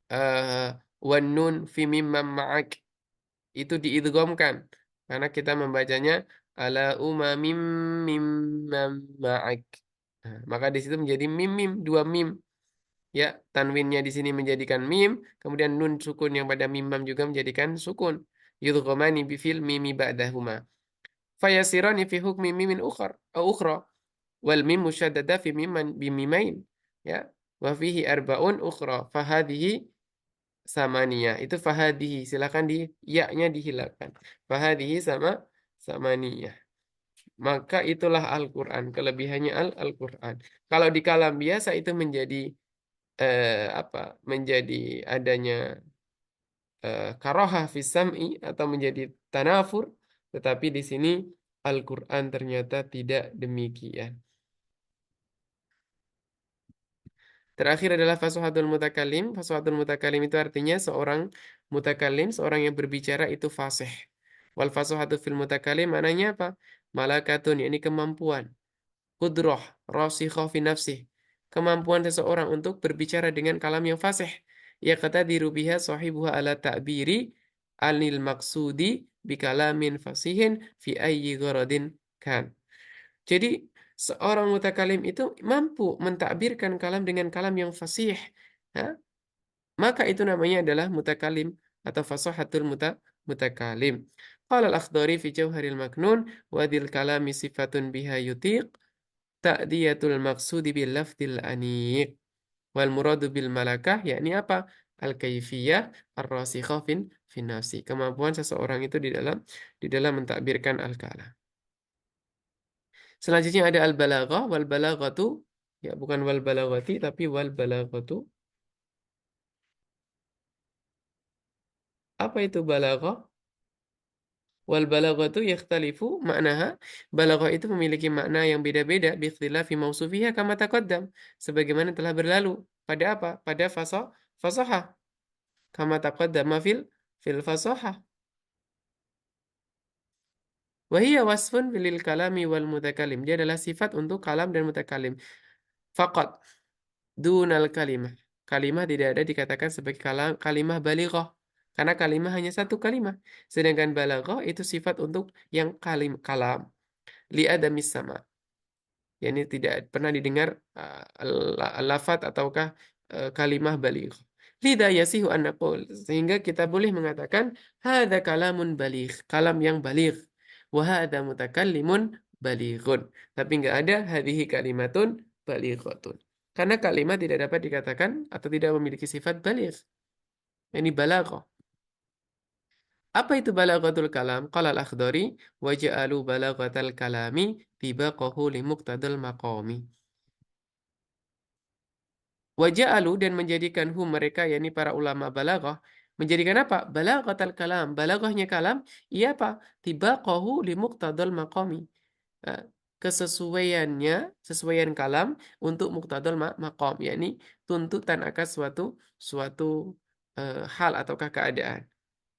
Eh wan nun fi mimman ma'ak. Itu diidghamkan karena kita membacanya ala umamim mimman ma'ak. Nah, maka di situ menjadi mim mim 2 mim. Ya, tanwinnya di sini menjadikan mim, kemudian nun sukun yang pada mimam juga menjadikan sukun. Yudghamani bi fil mimi ba'dahuma. Fayasirani fi hukmi mimin ukhra wal mim musyaddada fi miman bimimain. Ya, wa fihi arba'un ukhra fahadhihi samaniyah. Itu fahadhihi, silakan di ya-nya dihilangkan. Fahadhihi sama samaniyah. Maka itulah Al-Qur'an, kelebihannya Al-Qur'an. Kalau di kalam biasa itu menjadi apa? Menjadi adanya karohah fi sam'i atau menjadi tanafur, tetapi di sini Al-Qur'an ternyata tidak demikian. Terakhir adalah fasuhatul mutakalim. Fasuhatul mutakalim itu artinya seorang mutakalim, seorang yang berbicara itu fasih. Wal fasuhatu fil mutakalim maknanya apa? Malakatun, ini kemampuan. Kudroh, rasikhah fi nafsih. Kemampuan seseorang untuk berbicara dengan kalam yang fasih. Ya kata dirubiha sahibuha ala ta'biri anil maksudi bikalamin fasihin fi ayyi gharadin kan. Jadi seorang mutakalim itu mampu mentakbirkan kalam dengan kalam yang fasih. Ya. Maka itu namanya adalah mutakalim atau fasahatul mutakalim. Qala al-Akhdari fi Jauharil Maknun wa dzil kalami sifatun biha yutiq ta'diyatul maqsudi bil lafdil aniq wal muradu bil malakah yakni apa? Al-kaifiyah ar-rasikhah fin nafsi. Kemampuan seseorang itu di dalam mentakbirkan al-kalam. Selanjutnya ada al-balaghah, wal balaghatu ya bukan wal balaghati tapi wal balaghatu. Apa itu balaghah? Wal balaghatu yakhtalifu maknaha. Balaghah itu memiliki makna yang beda-beda bi ikhtilafi mausufiha kama taqaddam. Sebagaimana telah berlalu. Pada apa? Pada fasahah. Kama taqaddama fil fasahah. Wahiyya wasfun lil kalami wal mutakalim. Dia adalah sifat untuk kalam dan mutakalim. Faqat dunal kalimah. Kalimah tidak ada dikatakan sebagai kalimah balighah. Karena kalimah hanya satu kalimah. Sedangkan balaghah itu sifat untuk yang kalam. Li'adamis sama. Yani tidak pernah didengar lafat ataukah kalimah baligh. Lidha yasihu an naqul. Sehingga kita boleh mengatakan hadza kalamun baligh, kalam yang baligh. Wa hadza mutakallimun balighun. Tapi enggak ada hadhihi kalimatun balighatun. Karena kalimat tidak dapat dikatakan atau tidak memiliki sifat baligh. Ini balaghah. Apa itu balaghatul kalam? Qala al-Akhdari wa ja'alu balaghatal kalami tibaqahu li muqtadal maqami. Wa ja'alu dan menjadikan hum mereka yakni para ulama balaghah menjadikan apa? Balaghatal kalam. Balaghahnya kalam ia apa? Tibaqahu li muqtadal maqami. Eh, Kesesuaiannya, sesuaian kalam untuk muqtadal maqam yakni tuntutan akan suatu hal ataukah keadaan.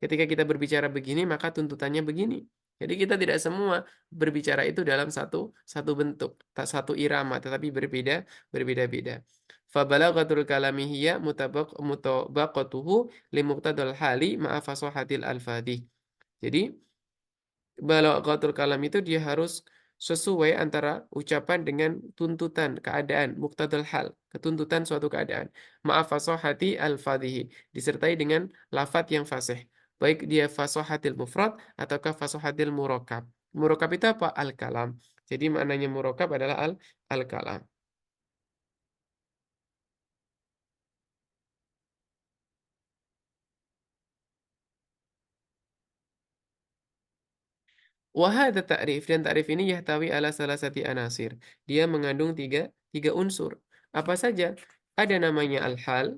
Ketika kita berbicara begini, maka tuntutannya begini. Jadi kita tidak semua berbicara itu dalam satu bentuk, tak satu irama, tetapi berbeda-beda. Fabalaghatul kalami hiya mutabaqatuhu li muqtadal hali ma'a fasahatil alfadhi. Jadi balaghatul kalam itu dia harus sesuai antara ucapan dengan tuntutan keadaan, muqtadal hal, ketuntutan suatu keadaan. Maaf fasohati al-fadhihi, disertai dengan lafat yang fasih. Baik dia fasohatil mufrad ataukah fasohatil murakkab. Murakkab itu apa? Al-kalam. Jadi maknanya murakkab adalah al-kalam. Wahada ta'rif, dan ta'rif ini yahtawi ala salasati anasir. Dia mengandung tiga unsur. Apa saja? Ada namanya al-hal,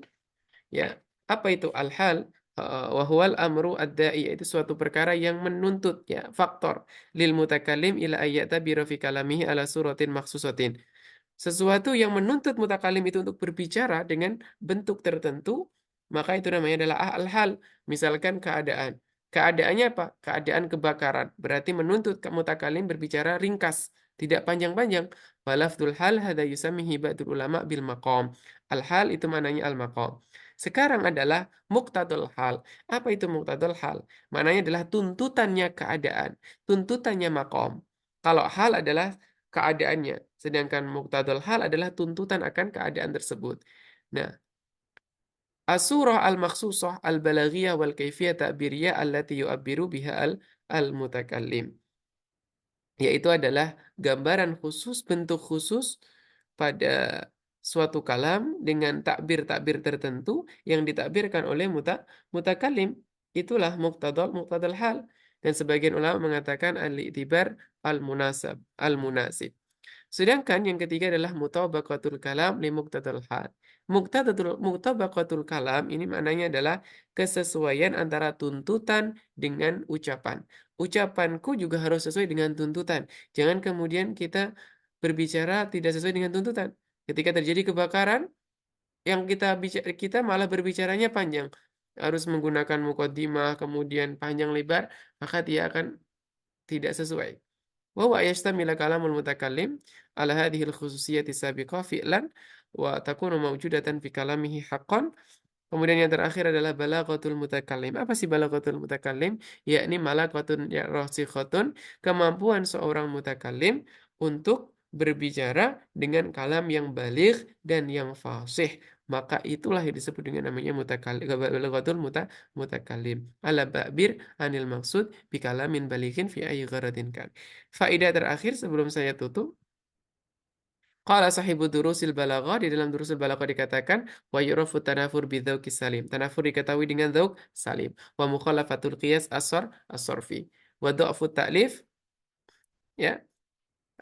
ya. Apa itu al-hal? Wahwal amru ad-da'i, itu suatu perkara yang menuntut, ya, faktor lil mutakallim ila ayyata bi fi kalamihi ala suratin maksusatin. Sesuatu yang menuntut mutakalim itu untuk berbicara dengan bentuk tertentu, maka itu namanya adalah al-hal. Misalkan keadaan. Keadaannya apa? Keadaan kebakaran. Berarti menuntut mutakalim berbicara ringkas, tidak panjang-panjang. Walafdul hal hada yusamihi ba'dul ulama bil maqam. Al-hal itu maknanya al-maqam. Sekarang adalah muqtadul hal. Apa itu muqtadul hal? Maknanya adalah tuntutannya keadaan, tuntutannya maqam. Kalau hal adalah keadaannya, sedangkan muqtadal hal adalah tuntutan akan keadaan tersebut. Nah, as-surah al-makhsusah al-balaghiyah wal kaifiyah ta'biriyah allati yu'abbiru biha al-mutakallim, yaitu adalah gambaran khusus, bentuk khusus pada suatu kalam dengan takbir-takbir tertentu yang ditakbirkan oleh mutakalim. Itulah muqtadal hal. Dan sebagian ulama mengatakan al-i'tibar al-munasab, al-munasib. Sedangkan yang ketiga adalah mutabaqatul kalam li muqtadal hal. Mutabaqatul kalam ini maknanya adalah kesesuaian antara tuntutan dengan ucapan. Ucapanku juga harus sesuai dengan tuntutan. Jangan kemudian kita berbicara tidak sesuai dengan tuntutan. Ketika terjadi kebakaran, yang kita malah berbicaranya panjang. Harus menggunakan mukaddimah, kemudian panjang lebar, maka dia akan tidak sesuai. وهو يشتمل كلام المتكلم على هذه الخصوصية السابقة فعلا وتكون موجودة في كلامه حقا. Kemudian yang terakhir adalah balaghatul mutakallim. Apa sih balaghatul mutakallim? Yakni malakatun ya rasikhatun, kemampuan seorang mutakallim untuk berbicara dengan kalam yang baligh dan yang fasih. Maka itulah yang disebut dengan namanya mutakallim, balaghatul mutakallim. Ala ba'bir anil maksud bi kalamin balighin fi ayyi gharadin kan. Faedah terakhir sebelum saya tutup, qala sahibu durusil balaghah, di dalam durusil balaghah dikatakan wa yurafu tanafur bidzauqi salim. Tanafur diketahui dengan dzauk salim. Wa mukhalafatul qiyas as-sarfi. Wa dha'fu ta'lif, ya.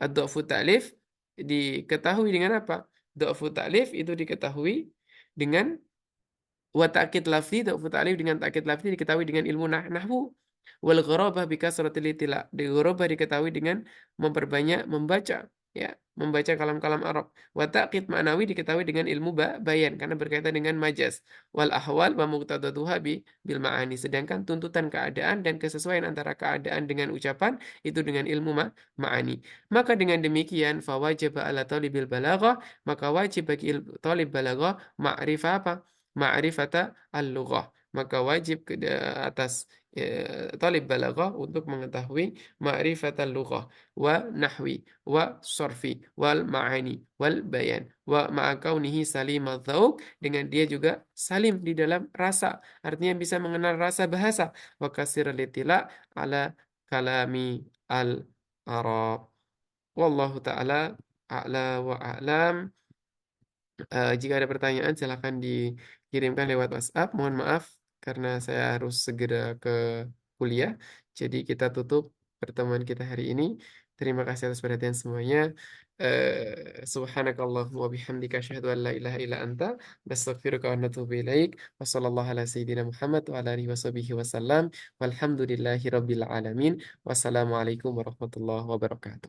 Ad-dha'fu ta'lif diketahui dengan apa? Dha'fu ta'lif itu diketahui dengan wa ta'kid lafzi, dha'fu ta'lif dengan ta'kid lafzi diketahui dengan ilmu nahwu. Wal gharabah bi kasratil itila. Di gharabah diketahui dengan memperbanyak membaca, ya, membaca kalam-kalam Arab. Wa ta'qid ma'nawi diketahui dengan ilmu bayan karena berkaitan dengan majaz. Wal ahwal wa muqtadaduha bil ma'ani. Sedangkan tuntutan keadaan dan kesesuaian antara keadaan dengan ucapan itu dengan ilmu ma'ani. Maka dengan demikian fawajib ala talibil balaghah, maka wajib bagi talib balaghah ma'rifah apa? Ma'rifata al-lughah. Maka wajib atas talib balaghah untuk mengetahui ma'rifatal lughah wa nahwi wa sorfi wal ma'ani wal bayan wa ma'akaunihi salimad dzauq, dengan dia juga salim di dalam rasa, artinya bisa mengenal rasa bahasa, wa kasir litila ala kalami al Arab. Wallahu taala a'la wa a'lam. Jika ada pertanyaan silahkan dikirimkan lewat WhatsApp. Mohon maaf karena saya harus segera ke kuliah. Jadi kita tutup pertemuan kita hari ini. Terima kasih atas perhatian semuanya. Subhanakallahumma wa bihamdika asyhadu an la ilaha illa anta nastaghfiruka wa natubu ilaik. Wa sallallahu ala sayyidina Muhammad wa ala alihi washabihi wasallam. Walhamdulillahi rabbil alamin. Wassalamualaikum warahmatullahi wabarakatuh.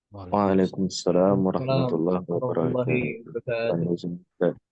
Waalaikumsalam Waalaikumsalam warahmatullahi warahmatullahi wabarakatuh. wabarakatuh.